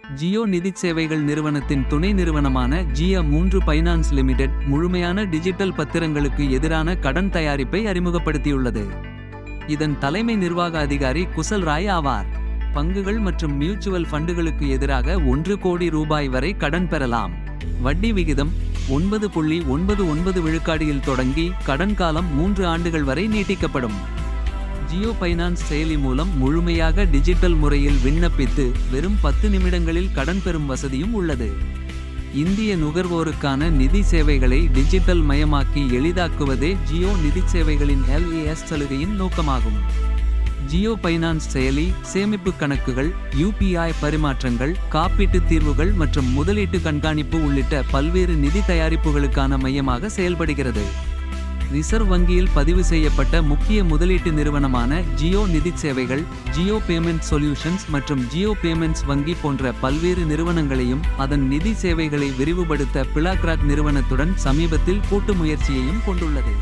ஜியோ நிதிச் சேவைகள் நிறுவனத்தின் துணை நிறுவனமான ஜியோ பைனான்ஸ் லிமிடெட் முழுமையான டிஜிட்டல் பத்திரங்களுக்கு எதிரான கடன் தயாரிப்பை அறிமுகப்படுத்தியுள்ளது. இதன் தலைமை நிர்வாக அதிகாரி குசல் ராய் ஆவார். பங்குகள் மற்றும் மியூச்சுவல் ஃபண்டுகளுக்கு எதிராக 1 கோடி ரூபாய் வரை கடன் பெறலாம். வட்டி விகிதம் 9.99 விழுக்காடியில் தொடங்கி கடன் காலம் 3 ஆண்டுகள் வரை நீட்டிக்கப்படும். ஜியோ பைனான்ஸ் செயலி மூலம் முழுமையாக டிஜிட்டல் முறையில் விண்ணப்பித்து வெறும் 10 நிமிடங்களில் கடன் பெறும் வசதியும் உள்ளது. இந்திய நுகர்வோருக்கான நிதி சேவைகளை டிஜிட்டல் மயமாக்கி எளிதாக்குவதே ஜியோ நிதிச் சேவைகளின் LAS சலுகையின் நோக்கமாகும். ஜியோ பைனான்ஸ் செயலி சேமிப்பு கணக்குகள், UPI பரிமாற்றங்கள், காப்பீட்டு தீர்வுகள் மற்றும் முதலீட்டு கண்காணிப்பு உள்ளிட்ட பல்வேறு நிதி தயாரிப்புகளுக்கான மையமாக செயல்படுகிறது. ரிசர்வ் வங்கியில் பதிவு செய்யப்பட்ட முக்கிய முதலீட்டு நிறுவனமான ஜியோ நிதிச் சேவைகள், ஜியோ பேமெண்ட் சொல்யூஷன்ஸ் மற்றும் ஜியோ பேமெண்ட்ஸ் வங்கி போன்ற பல்வேறு நிறுவனங்களையும் அதன் நிதி சேவைகளை விரிவுபடுத்த பிளாக்ராக் நிறுவனத்துடன் சமீபத்தில் கூட்டு முயற்சியையும் கொண்டுள்ளது.